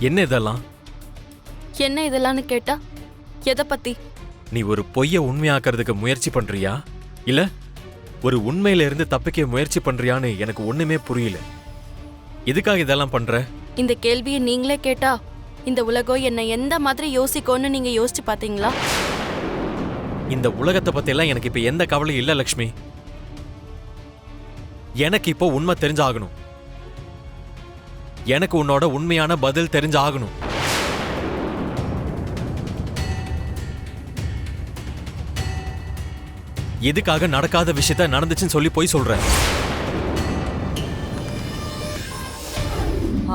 என்ன இதெல்லாம்? என்ன இதெல்லாம்னு கேட்டா எதை பத்தி? நீ ஒரு பொய்ய உண்மையாக்குறதுக்கு முயற்சி பண்றியா, இல்ல ஒரு உண்மையில இருந்து தப்பிக்க முயற்சி பண்றியான்னு எனக்கு ஒண்ணுமே புரியல. எதுக்காக இதெல்லாம் பண்ற? இந்த கேள்வியை நீங்களே கேட்டா இந்த உலகம் என்ன எந்த மாதிரி யோசிக்கும்னு நீங்க யோசிச்சு பாத்தீங்களா? இந்த உலகத்தை பத்தி எல்லாம் எனக்கு இப்ப எந்த கவலையும் இல்ல லக்ஷ்மி. எனக்கு இப்போ உண்மை தெரிஞ்சாகணும். எனக்கு உன்னோட உண்மையான பதில் தெரிஞ்சாகணும். எதுக்காக நடக்காத விஷயத்த நடந்துச்சுன்னு சொல்லி போய் சொல்றேன்?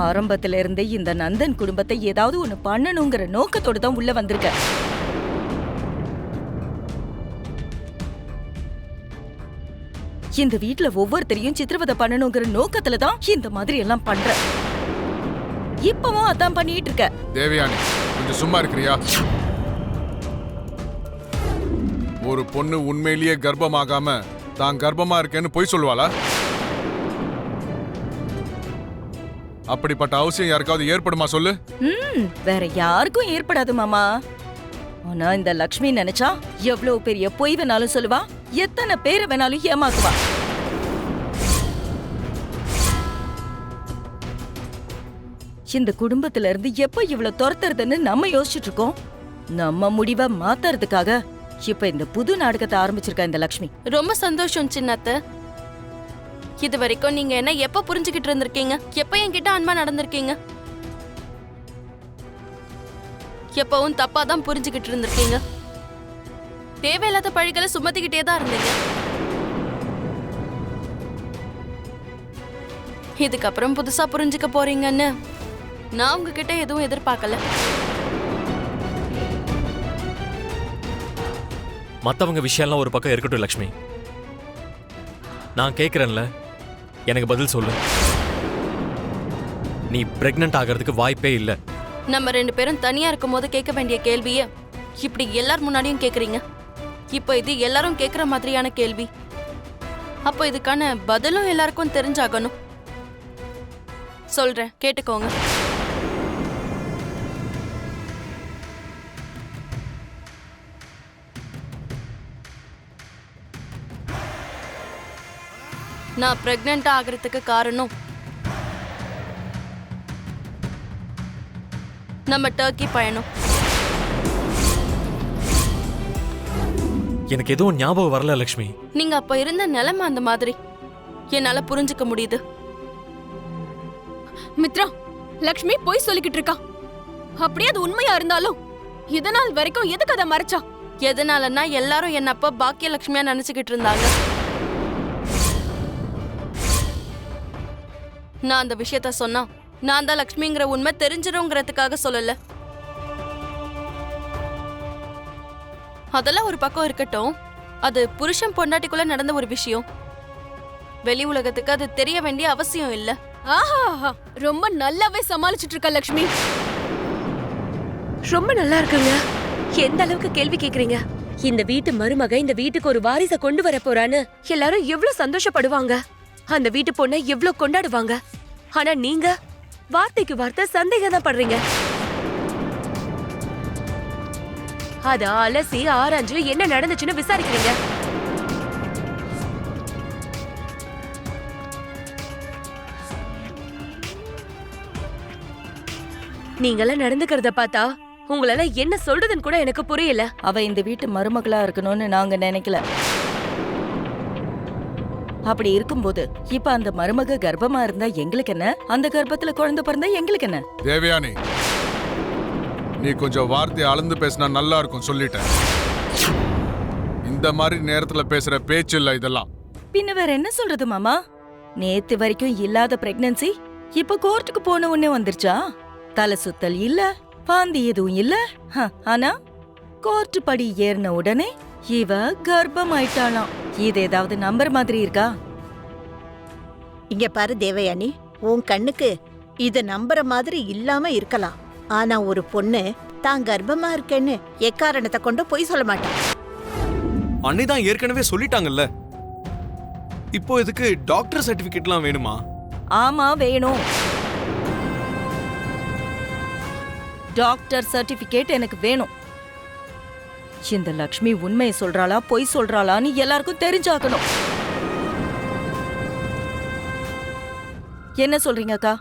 ஆரம்பத்துல இருந்தே இந்த நந்தன் குடும்பத்தை ஏதாவது ஒண்ணு பண்ணணுங்கிற நோக்கத்தோட தான் உள்ள வந்திருக்க. இந்த வீட்ல ஒவ்வொருத்தரையும் சித்திரவதை பண்ணணுங்கிற நோக்கத்துல தான் இந்த மாதிரி எல்லாம் பண்ற. இப்பவும் அதான் பண்ணிட்டு இருக்க. தேவயானி, கொஞ்சம் சும்மா இருக்கிறியா? ஒரு பொண்ணு உண்மையிலேயே கர்ப்பமாகாம தான் கர்ப்பமா இருக்கேன்னு பொய் சொல்லுவாளா? அப்படிப்பட்ட அவசியம் யாருக்காவது ஏற்படுமா சொல்லு? வேற யாருக்கும் ஏற்படாது மாமா. ஆனா இந்த லக்ஷ்மி நினைச்சா எவ்வளவு பெரிய பொய் வேணாலும் சொல்லுவா, எத்தனை பேரை வேணாலும் ஏமாக்குவா. இந்த குடும்பத்துல இருந்து எப்ப இவ்வளவு துரத்துறதுன்னு நம்ம யோசிச்சுட்டு இருக்கோம். நம்ம முடிவை மாத்துறதுக்காக இப்ப இந்த புது நாடகத்தை ஆரம்பிச்சிருக்கா இந்த லக்ஷ்மி. ரொம்ப சந்தோஷம் சின்னத்த. இது வரைக்கும் நீங்க என்ன எப்ப புரிஞ்சுக்கிட்டு இருந்திருக்கீங்க? எப்ப என்கிட்ட அன்பா நடந்திருக்கீங்க? எப்பவும் தப்பா தான் புரிஞ்சுக்கிட்டு இருந்திருக்கீங்க. தேவையில்லாத பழிகளை சுமத்திக்கிட்டே தான் இருந்தீங்க. இதுக்கப்புறம் புதுசா புரிஞ்சுக்க போறீங்கன்னு நான் உங்ககிட்ட எதுவும் எதிர்பார்க்கல. மத்தவங்க விஷயம்லாம் ஒரு பக்கம் இருக்கட்டும் லக்ஷ்மி. நான் கேட்கிறேன்ல, எனக்கு பதில் சொல்லு. நீ பிரெக்னன்ட் ஆகிறதுக்கு வாய்ப்பே இல்லை. நம்ம 2 பேரும் தனியா இருக்கும் போது கேட்க வேண்டிய கேள்விய இப்படி எல்லார் முன்னாடியும் கேக்குறீங்க. இப்போ இது எல்லாரும் கேக்குற மாதிரியான கேள்வி. அப்போ இதுக்கான பதிலும் எல்லாருக்கும் தெரிஞ்சாகணும். சொல்றேன், கேட்டுக்கோங்க. நான் பிரெக்னன்ட் ஆகிறதுக்கு காரணம் நம்ம டர்க்கி பயணம். எனக்கு எதுவும் ஞாபகம் வரல லக்ஷ்மி. நீங்க அப்ப இருந்த நிலைமை அந்த மாதிரி என்னால புரிஞ்சுக்க முடியுது. மித்ரா, லக்ஷ்மி போய் சொல்லிக்கிட்டு இருக்கா. அப்படியே அது உண்மையா இருந்தாலும் இதனால் வரைக்கும் எதுக்கு அதை மறைச்சா? எதனாலன்னா எல்லாரும் என்ன அப்ப பாக்கியலட்சுமியா நினைச்சுக்கிட்டு இருந்தாங்க. நான் அந்த விஷயத்த சொன்னா நான் தான் லக்ஷ்மிங்கிற உண்மை தெரிஞ்சிருங்கிறதுக்காக சொல்லல. அதெல்லாம் ஒரு பக்கம் இருக்கட்டும். அது புருஷன் பொண்டாட்டிக்குள்ள நடந்த ஒரு விஷயம். வெளி உலகத்துக்கு அது தெரிய வேண்டிய அவசியம் இல்ல. ஆஹா, ரொம்ப நல்லாவே சமாளிச்சிட்டு இருக்க லக்ஷ்மி. ரொம்ப நல்லா இருக்குங்க. எந்த அளவுக்கு கேள்வி கேக்குறீங்க? இந்த வீட்டு மருமக இந்த வீட்டுக்கு ஒரு வாரிசை கொண்டு வர போறான்னு எல்லாரும் எவ்வளவு சந்தோஷப்படுவாங்க. அந்த வீட்டு பொண்ணை எவ்வளவு கொண்டாடுவாங்க. ஆனா நீங்க வார்த்தைக்கு வார்த்தை சந்தேகம் தான் படுறீங்க. அத அலசி ஆராய்ஞ்சு என்ன நடந்துச்சுன்னு விசாரிக்கிறீங்க. நீங்களாம் நடந்துக்கிறத பார்த்தா உங்களால என்ன சொல்றதுன்னு கூட எனக்கு புரியல. அவ இந்த வீட்டு மருமகளா இருக்கணும்னு நாங்க நினைக்கல. அப்படி இருக்கும்போது இப்ப அந்த மருமக கர்ப்பமா இருந்தா எங்களுக்கு என்ன? அந்த கர்ப்பத்துல குழந்தை பிறந்தா எங்களுக்கு என்ன? தேவயானி, நீ கொஞ்சம் வார்த்தையை அளந்து பேசினா நல்லா இருக்கும் சொல்லிட்டேன். இந்த மாதிரி நேரத்துல பேசுற பேச்சு இல்ல இதெல்லாம். பின்ன வேற என்ன சொல்றது மாமா? நேத்து வரைக்கும் இல்லாத பிரெக்னன்சி இப்ப கோர்ட்டுக்கு போன உடனே வந்துருச்சா? தலை சுத்தல் இல்ல, பாந்தி எதுவும் இல்ல. ஆனா கோர்ட்டு படி ஏறின உடனே இவ கர்ப்பம் ஆயிட்டாளாம். இது ஏதாவது நம்பர் மாதிரி இருக்கா? இங்க பாரு தேவயானி, உன் கண்ணுக்கு இது நம்புற மாதிரி இல்லாம இருக்கலாம். ஆனா ஒரு பொண்ணு தான் கர்ப்பமா இருக்கேன்னு எக்காரணத்தை கொண்டு போய் சொல்ல மாட்டான். அன்னைதான் ஏற்கனவே சொல்லிட்டாங்கல்ல. இப்போ இதுக்கு டாக்டர் சர்டிபிகேட்லாம் வேணுமா? ஆமா வேணும். டாக்டர் சர்டிபிகேட் எனக்கு வேணும். இந்த லக்ஷ்மி உண்மையை சொல்றாளா பொய் சொல்றாளான்னு எல்லாருக்கும் தெரிஞ்சாகணும். என்ன சொல்றீங்க அக்கா?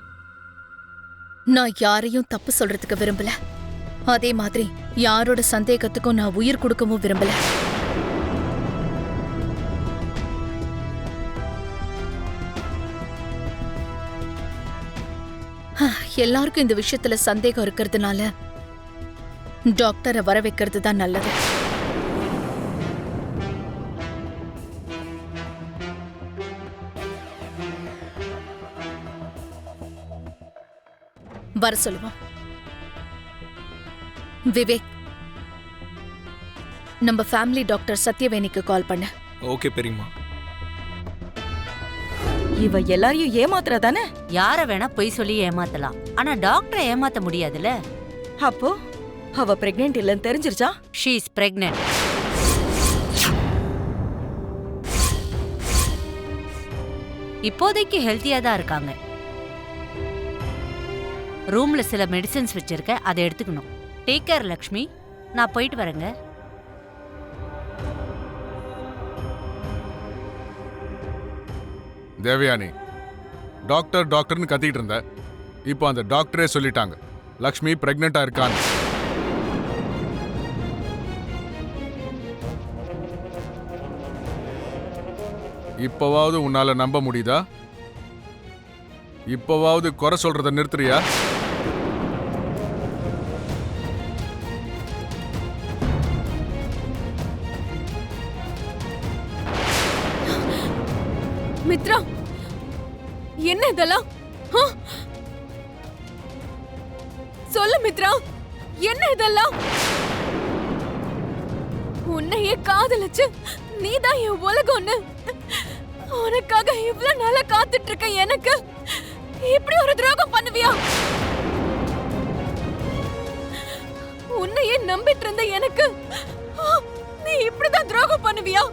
நான் யாரையும் தப்பு சொல்றதுக்கு விரும்பல. அதே மாதிரி யாரோட சந்தேகத்துக்கும் நான் உயிர் கொடுக்கவும் விரும்பல. எல்லாருக்கும் இந்த விஷயத்துல சந்தேகம் இருக்கிறதுனால டாக்டரை வர வைக்கிறது தான் நல்லது. வர சொல்லுவோம். விவேக், நம்ம ஃபேமிலி டாக்டர் சத்யவேணிக்கு கால் பண்ண. ஓகே பெரியம்மா. இவ எல்லாரையும் ஏமாத்துறதானே? யார வேணா பொய் சொல்லி ஏமாத்தலாம், ஆனா டாக்டரை ஏமாத்த முடியாதுல. அப்போ அவ பிரெக்னென்ட் இல்லன்னு தெரிஞ்சிருச்சா? She is pregnant. இப்போதைக்கு ஹெல்த்தியா தான் இருக்காங்க. ரூம்ல சில மெடிசன்ஸ் வச்சிருக்க, அதை எடுத்துக்கணும். டேக் கேர் லக்ஷ்மி, நான் போயிட்டு வரேங்க. தேவயானி, டாக்டர் டாக்டர்னு கத்திட்டு இருந்த, இப்போ அந்த டாக்டரே சொல்லிட்டாங்க லக்ஷ்மி பிரெக்னெண்டா இருக்கான்னு. இப்போவாவது உன்னால நம்ப முடியுதா? இப்போவாவது குறை சொல்றத நிறுத்துறியா? மித்ரா, என்ன இதெல்லாம்? சொல்லு மித்ரா, என்ன இதெல்லாம்? உன்னையே காதலிச்சு நீதான் என் உலகம்னு உனக்காக இவ்வளவு நாளா காத்துட்டு இருக்க எனக்கு இப்படி ஒரு துரோகம் பண்ணுவியா? உன்னையே நம்பிட்டு இருந்த எனக்கு நீ இப்படிதான் துரோகம் பண்ணுவியா?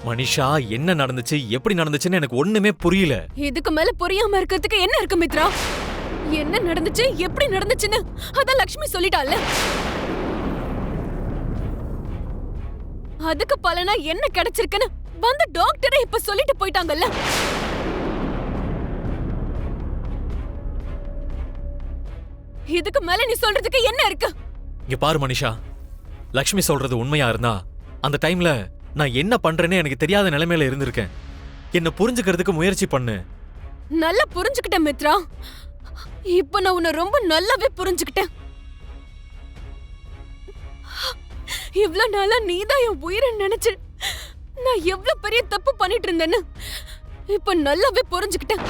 மனிஷா, என்ன நடந்துச்சு, எப்படி நடந்துச்சுன்னு எனக்கு ஒண்ணுமே புரியல. இதுக்கு மேல புரியாம இருக்கிறதுக்கு என்ன இருக்கு மித்ரா? என்ன நடந்துச்சு, எப்படி நடந்துச்சுன்னு அதான் லக்ஷ்மி சொல்லிட்டால. அதுக்கு பலனா என்ன கிடைச்சிருக்குன்னு வந்த டாக்டரே இப்ப சொல்லிட்டு போயிட்டாங்கல்ல. இதுக்கு மேல நீ சொல்றதுக்கு என்ன இருக்கு? இங்க பாரு மனிஷா, லக்ஷ்மி சொல்றது உண்மையா இருந்தா அந்த டைம்ல நான் என்ன பண்றேன்னு எனக்கு தெரியாத நிலைமையில இருந்திருக்கேன். என்ன புரிஞ்சுக்கிறதுக்கு முயற்சி பண்ணு. நல்லா புரிஞ்சுக்கிட்டேன் மித்ரா. இப்ப நான் உன்னை ரொம்ப நல்லாவே புரிஞ்சுக்கிட்டேன். இவ்வளவு நாளா நீதான் என் உயிரை நினைச்சு நான் எவ்வளவு பெரிய தப்பு பண்ணிட்டு இருந்தேன்னு இப்ப நல்லாவே புரிஞ்சுக்கிட்டேன்.